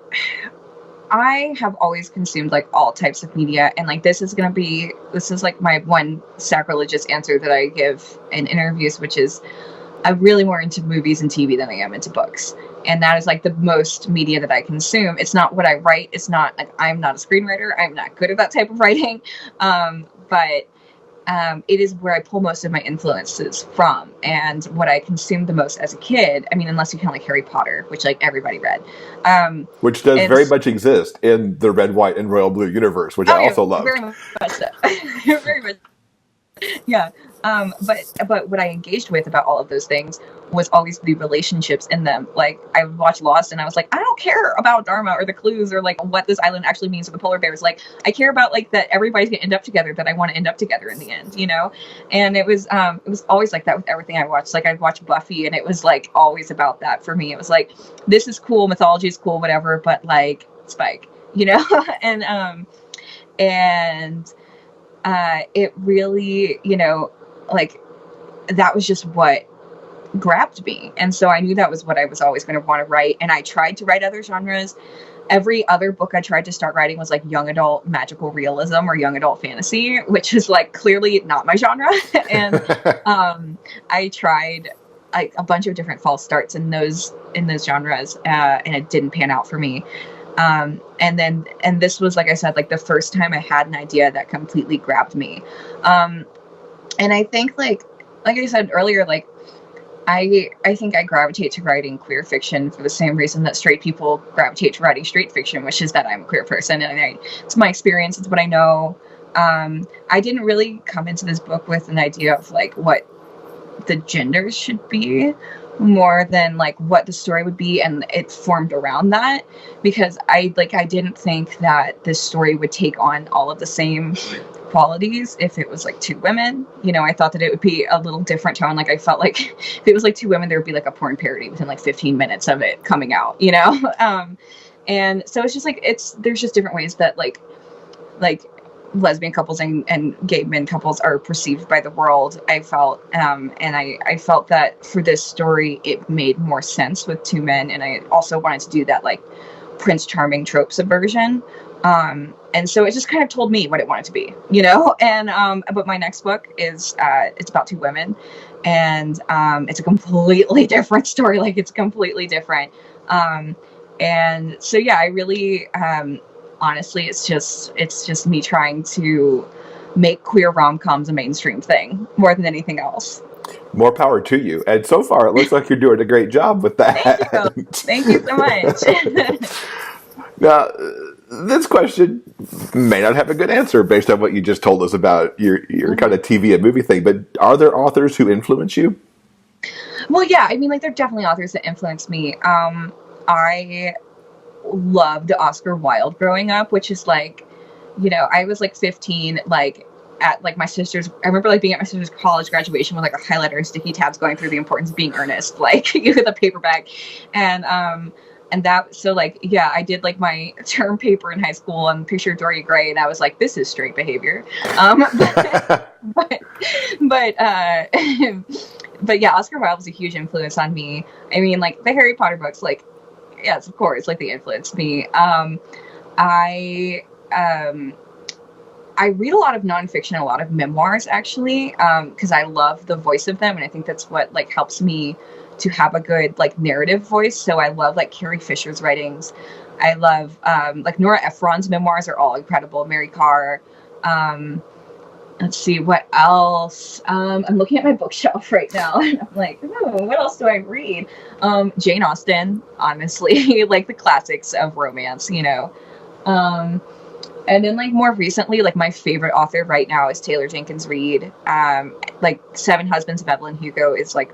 I have always consumed like all types of media, and like this is like my one sacrilegious answer that I give in interviews, which is I'm really more into movies and TV than I am into books. And that is like the most media that I consume. It's not what I write. It's not like I'm not a screenwriter. I'm not good at that type of writing. But it is where I pull most of my influences from, and what I consumed the most as a kid. I mean, unless you count like Harry Potter, which like everybody read. Which does very much exist in the red, white, and royal blue universe, which I also love. Very much so. Very much. Yeah. But what I engaged with about all of those things was always the relationships in them. Like I would watch Lost and I was like, I don't care about Dharma or the clues or like what this island actually means or the polar bears. Like I care about like that everybody's gonna end up together, that I want to end up together in the end, And it was always like that with everything I watched. Like I'd watch Buffy and it was like always about that for me. It was like, this is cool, mythology is cool, whatever, but like Spike, and it really, like that was just what grabbed me. And so I knew that was what I was always going to want to write. And I tried to write other genres. Every other book I tried to start writing was like young adult magical realism or young adult fantasy, which is like clearly not my genre. And I tried like a bunch of different false starts in those genres, and it didn't pan out for me. And this was, like I said, like the first time I had an idea that completely grabbed me. And I think like I said earlier, like I think I gravitate to writing queer fiction for the same reason that straight people gravitate to writing straight fiction, which is that I'm a queer person, and it's my experience, it's what I know. I didn't really come into this book with an idea of like what the genders should be, more than like what the story would be, and it formed around that because I didn't think that this story would take on all of the same qualities if it was like two women. I thought that it would be a little different tone. Like I felt like if it was like two women, there would be like a porn parody within like 15 minutes of it coming out, and so it's just like there's just different ways that like lesbian couples and gay men couples are perceived by the world, I felt. And I felt that for this story, it made more sense with two men. And I also wanted to do that like Prince Charming trope subversion. And so it just kind of told me what it wanted to be, and, but my next book is, it's about two women, and, it's a completely different story. Like it's completely different. And so, yeah, I really, honestly, it's just me trying to make queer rom-coms a mainstream thing more than anything else. More power to you. And so far, it looks like you're doing a great job with that. Thank you so much. Now, this question may not have a good answer based on what you just told us about your kind of TV and movie thing, but are there authors who influence you? Well, yeah. I mean, like, there are definitely authors that influence me. I loved Oscar Wilde growing up, which is like, I was like 15, like at like my sister's, I remember like being at my sister's college graduation with like a highlighter and sticky tabs going through the importance of being earnest, like with a paper bag. And that, so like, yeah, I did like my term paper in high school on Picture of Dorian Gray, and I was like, this is straight behavior. But yeah, Oscar Wilde was a huge influence on me. I mean, like the Harry Potter books, like, yes, of course, like they influenced me. I read a lot of nonfiction, a lot of memoirs, actually, because I love the voice of them, and I think that's what like helps me to have a good like narrative voice. So I love like Carrie Fisher's writings. I love like Nora Ephron's memoirs are all incredible. Mary Carr. Let's see what else. I'm looking at my bookshelf right now, and I'm like, what else do I read? Jane Austen, honestly, like the classics of romance, And then, like, more recently, like, my favorite author right now is Taylor Jenkins Reid. Like, Seven Husbands of Evelyn Hugo is, like,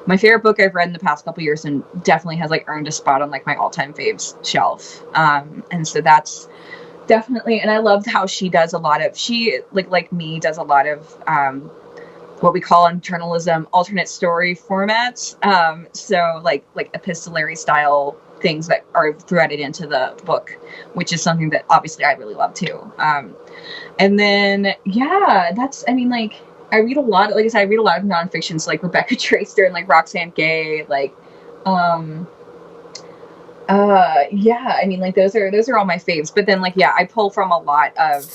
my favorite book I've read in the past couple years, and definitely has, like, earned a spot on, like, my all-time faves shelf. And so that's definitely, and I loved how she does a lot of, she, like me, does a lot of what we call in journalism alternate story formats. So, like epistolary style things that are threaded into the book, which is something that obviously I really love too. And then, yeah, that's, I mean, like, I read a lot, like I said, I read a lot of nonfiction, so like Rebecca Traister and like Roxane Gay, like, yeah, I mean, like, those are all my faves. But then, like, yeah, I pull from a lot of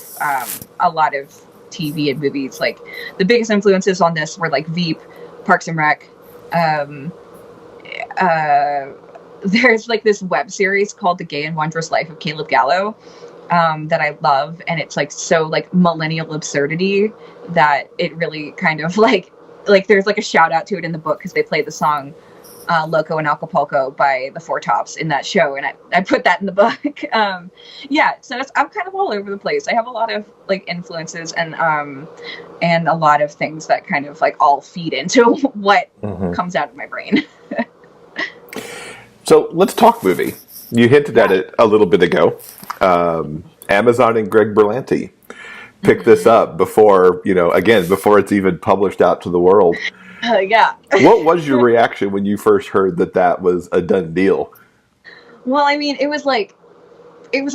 TV and movies. Like, the biggest influences on this were like Veep, Parks and Rec. There's like this web series called The Gay and Wondrous Life of Caleb Gallo that I love, and it's like so like millennial absurdity that it really kind of like there's like a shout out to it in the book because they play the song Loco in Acapulco by the Four Tops in that show, and I put that in the book. Yeah, so I'm kind of all over the place. I have a lot of like influences and a lot of things that kind of like all feed into what comes out of my brain. So let's talk movie. You hinted at it a little bit ago. Amazon and Greg Berlanti picked this up before it's even published out to the world. Yeah. What was your reaction when you first heard that was a done deal? Well, I mean, it was like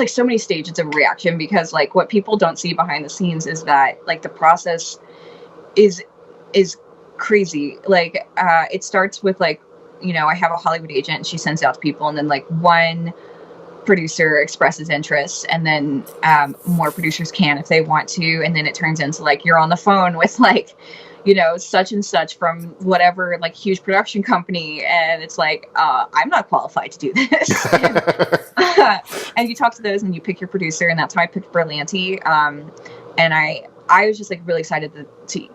so many stages of reaction, because like what people don't see behind the scenes is that like the process is crazy. Like it starts with like, you know, I have a Hollywood agent and she sends out to people, and then like one producer expresses interest, and then more producers can if they want to, and then it turns into like you're on the phone with like, you know, such and such from whatever like huge production company, and it's like I'm not qualified to do this. And you talk to those and you pick your producer, and that's how I picked Berlanti. And I was just like really excited to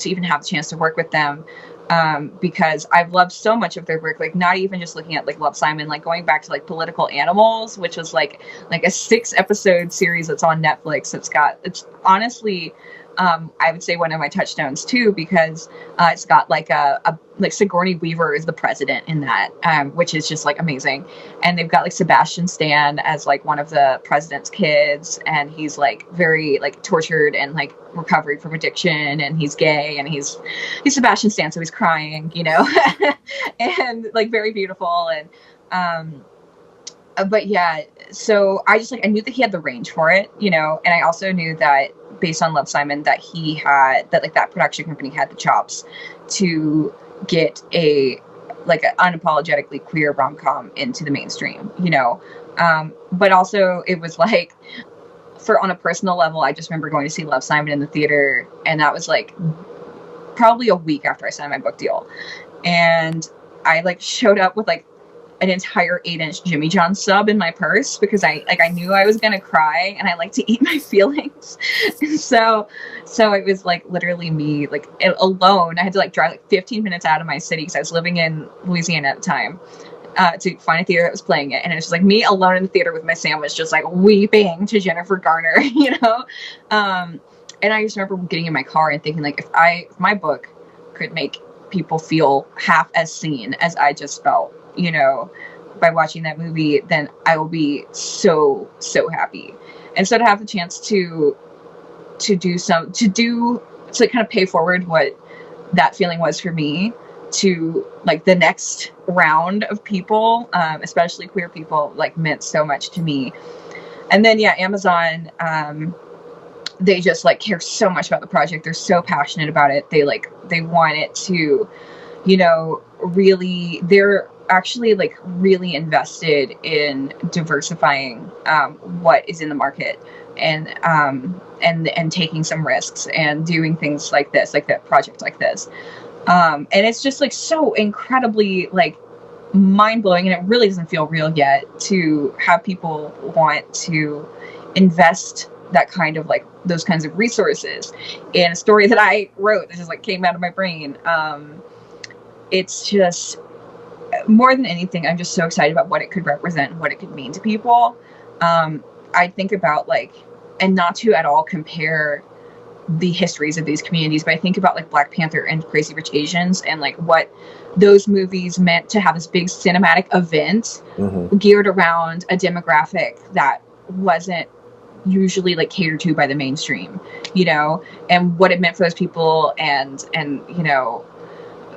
even have the chance to work with them. Because I've loved so much of their work, like not even just looking at like Love, Simon, like going back to like Political Animals, which was like a 6-episode series that's on Netflix. It's honestly, I would say one of my touchstones too, because it's got like like Sigourney Weaver is the president in that, which is just like amazing. And they've got like Sebastian Stan as like one of the president's kids, and he's like very like tortured and like recovering from addiction, and he's gay, and he's Sebastian Stan, so he's crying, you know, and like very beautiful. And but yeah, so I just like, I knew that he had the range for it, you know, and I also knew that based on Love, Simon, that that production company had the chops to get a like an unapologetically queer rom-com into the mainstream, you know. But also it was like, on a personal level, I just remember going to see Love, Simon in the theater, and that was like probably a week after I signed my book deal, and I like showed up with like an entire 8-inch Jimmy John sub in my purse, because I knew I was gonna cry, and I like to eat my feelings. And so it was like literally me like alone. I had to like drive like 15 minutes out of my city, because I was living in Louisiana at the time, to find a theater that was playing it. And it was just like me alone in the theater with my sandwich, just like weeping to Jennifer Garner, you know? And I just remember getting in my car and thinking like, if my book could make people feel half as seen as I just felt, you know, by watching that movie, then I will be so happy. And so to have the chance to kind of pay forward what that feeling was for me to like the next round of people, especially queer people, like meant so much to me. And then yeah, Amazon, they just like care so much about the project. They're so passionate about it. They want it to, you know, really, they're actually like really invested in diversifying what is in the market, and taking some risks and doing things like this, like that project like this. And it's just like so incredibly like mind-blowing, and it really doesn't feel real yet to have people want to invest that kind of like those kinds of resources in a story that I wrote that just like came out of my brain. It's just, more than anything, I'm just so excited about what it could represent and what it could mean to people. I think about like not to at all compare the histories of these communities, but I think about like Black Panther and Crazy Rich Asians and like what those movies meant to have this big cinematic event geared around a demographic that wasn't usually like catered to by the mainstream, you know, and what it meant for those people, and you know,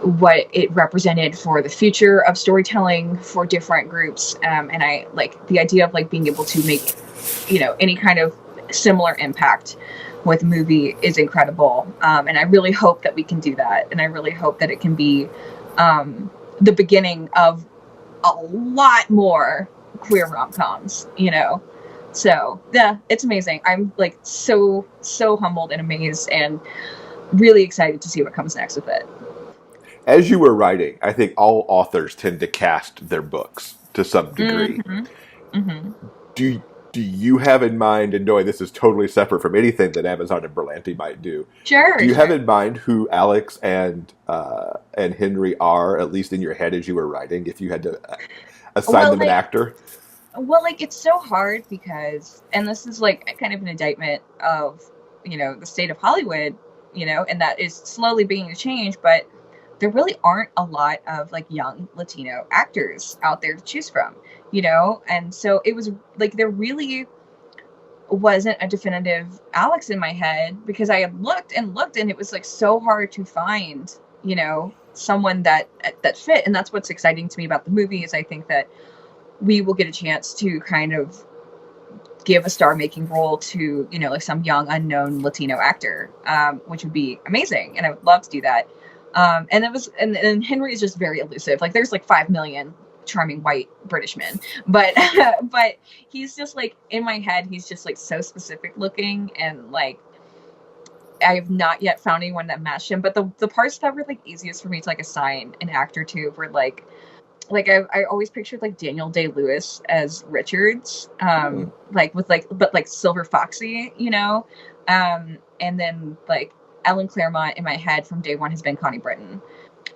what it represented for the future of storytelling for different groups. And I like the idea of like being able to make, you know, any kind of similar impact with a movie is incredible. And I really hope that we can do that. And I really hope that it can be the beginning of a lot more queer rom-coms, you know? So yeah, it's amazing. I'm like so humbled and amazed and really excited to see what comes next with it. As you were writing, I think all authors tend to cast their books to some degree. Do you have in mind, and knowing this is totally separate from anything that Amazon and Berlanti might do, do you have in mind who Alex and Henry are, at least in your head as you were writing, if you had to assign them an actor? Well, like, it's so hard because, and this is like kind of an indictment of, you know, the state of Hollywood, you know, and that is slowly beginning to change, but there really aren't a lot of like young Latino actors out there to choose from, you know? And so it was like, there really wasn't a definitive Alex in my head, because I had looked and it was like so hard to find, you know, someone that fit. And that's what's exciting to me about the movie, is I think that we will get a chance to kind of give a star-making role to, you know, like some young unknown Latino actor, which would be amazing, and I would love to do that. And it was, and Henry is just very elusive. Like, there's like 5 million charming white British men, but but he's just like, in my head, he's just like so specific looking, and like I have not yet found anyone that matched him. But the parts that were like easiest for me to like assign an actor to were like I always pictured like Daniel Day-Lewis as Richards, like with like, but like Silver Foxy, you know, and then like Ellen Claremont in my head from day one has been Connie Britton.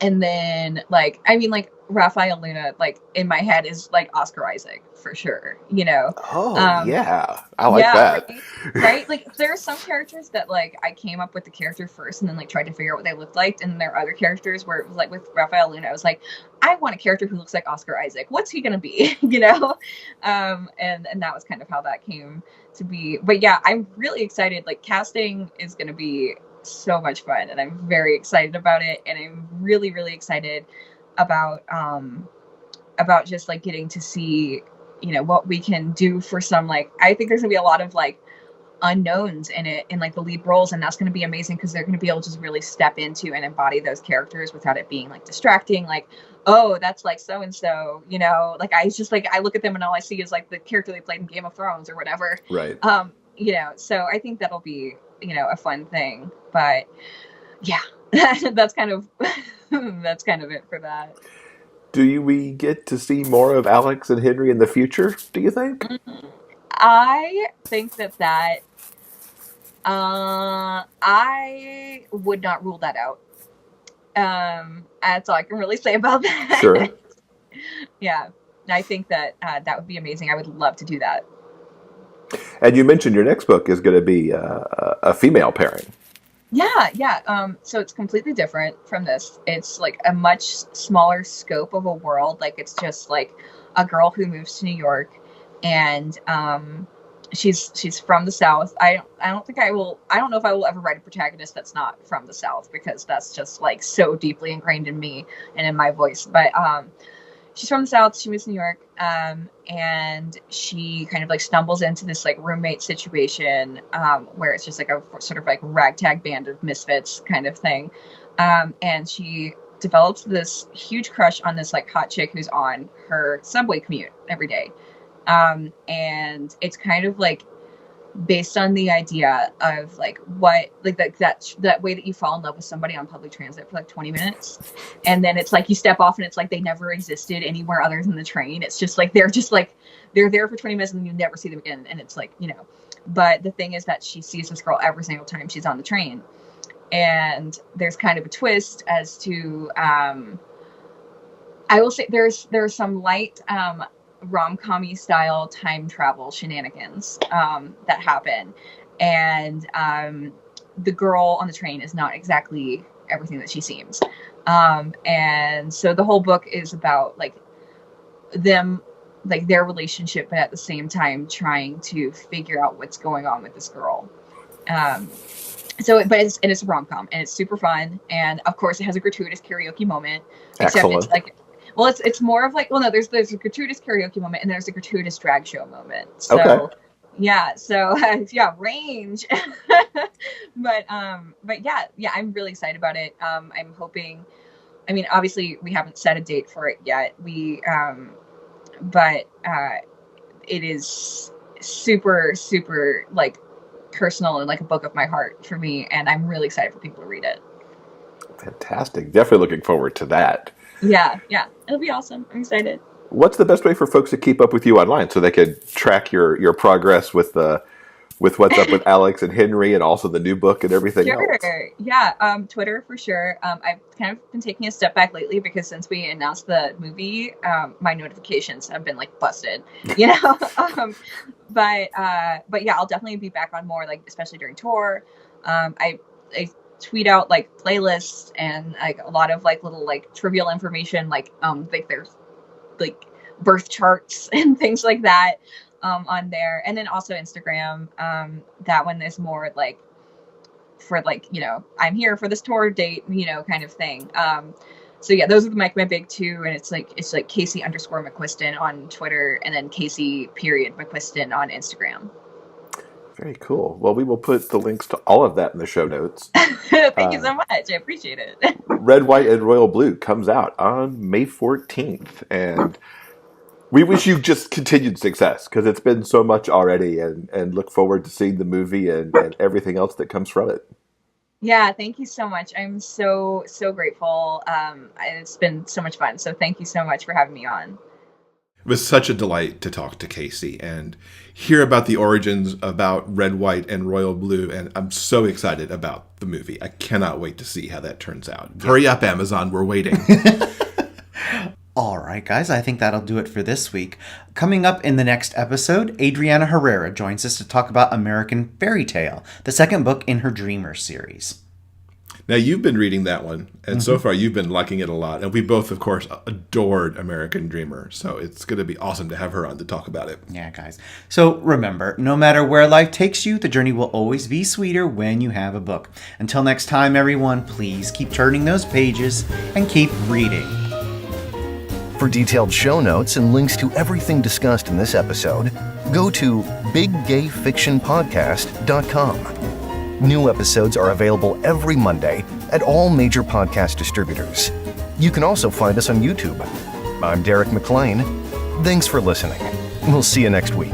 And then like, I mean, like Raphael Luna, like in my head is like Oscar Isaac for sure, you know? Yeah. I like that. Right? Like there are some characters that like I came up with the character first and then like tried to figure out what they looked like. And there are other characters where it was like with Raphael Luna, I was like, I want a character who looks like Oscar Isaac. What's he going to be? You know? And that was kind of how that came to be. But yeah, I'm really excited. Like casting is going to be so much fun, and I'm very excited about it, and I'm really excited about just like getting to see, you know, what we can do for some, like, I think there's gonna be a lot of like unknowns in it, in like the lead roles, and that's gonna be amazing because they're gonna be able to just really step into and embody those characters without it being like distracting, like, oh, that's like so and so, you know, like I just like I look at them and all I see is like the character they played in Game of Thrones or whatever, right? You know, so I think that'll be, you know, a fun thing. But yeah, that's kind of it for that. Do we get to see more of Alex and Henry in the future, do you think? I think that I would not rule that out. That's all I can really say about that. Sure. Yeah, I think that that would be amazing. I would love to do that. And you mentioned your next book is going to be a female pairing. Yeah. So it's completely different from this. It's like a much smaller scope of a world. Like it's just like a girl who moves to New York, and she's from the South. I don't know if I will ever write a protagonist that's not from the South, because that's just like so deeply ingrained in me and in my voice. But she's from the South. She moves to New York, and she kind of like stumbles into this like roommate situation where it's just like a sort of like ragtag band of misfits kind of thing. And she develops this huge crush on this like hot chick who's on her subway commute every day. And it's kind of like based on the idea of like what, like that way that you fall in love with somebody on public transit for like 20 minutes. And then it's like you step off and it's like they never existed anywhere other than the train. It's just like they're there for 20 minutes and then you never see them again. And it's like, you know, but the thing is that she sees this girl every single time she's on the train. And there's kind of a twist as to, I will say there's some light rom-com-y style time travel shenanigans that happen. And the girl on the train is not exactly everything that she seems. And so the whole book is about like them, like their relationship, but at the same time trying to figure out what's going on with this girl. It's a rom-com, and it's super fun. And of course it has a gratuitous karaoke moment. Excellent. Except it's like, well, it's more of like, well, no, there's a gratuitous karaoke moment, and there's a gratuitous drag show moment. So, okay. Yeah. So yeah, range. but yeah, I'm really excited about it. I'm hoping. I mean, obviously, we haven't set a date for it yet. But it is super, super like personal and like a book of my heart for me, and I'm really excited for people to read it. Fantastic. Definitely looking forward to that. Yeah, it'll be awesome. I'm excited. What's the best way for folks to keep up with you online so they could track your progress with what's up with Alex and Henry and also the new book and everything else? Sure. Yeah. Twitter for sure. I've kind of been taking a step back lately because since we announced the movie, my notifications have been like busted, you know? But yeah, I'll definitely be back on more, like, especially during tour. I tweet out like playlists and like a lot of like little like trivial information, like there's like birth charts and things like that on there, and then also Instagram. That one is more like for like, you know, I'm here for this tour date, you know, kind of thing. So yeah, those are my big two, and it's like Casey_McQuiston on Twitter, and then Casey.McQuiston on Instagram. Very cool. Well, we will put the links to all of that in the show notes. Thank you so much. I appreciate it. Red, White, and Royal Blue comes out on May 14th, and we wish you just continued success because it's been so much already, and look forward to seeing the movie and everything else that comes from it. Yeah, thank you so much. I'm so grateful. It's been so much fun. So thank you so much for having me on. It was such a delight to talk to Casey and hear about the origins about Red, White, and Royal Blue, and I'm so excited about the movie. I cannot wait to see how that turns out. Hurry up, Amazon, we're waiting. All right, guys, I think that'll do it for this week. Coming up in the next episode, Adriana Herrera joins us to talk about American Fairy Tale, the second book in her Dreamer series. Now, you've been reading that one, and so far you've been liking it a lot. And we both, of course, adored American Dreamer. So it's going to be awesome to have her on to talk about it. Yeah, guys. So remember, no matter where life takes you, the journey will always be sweeter when you have a book. Until next time, everyone, please keep turning those pages and keep reading. For detailed show notes and links to everything discussed in this episode, go to biggayfictionpodcast.com. New episodes are available every Monday at all major podcast distributors. You can also find us on YouTube. I'm Derek McLean. Thanks for listening. We'll see you next week.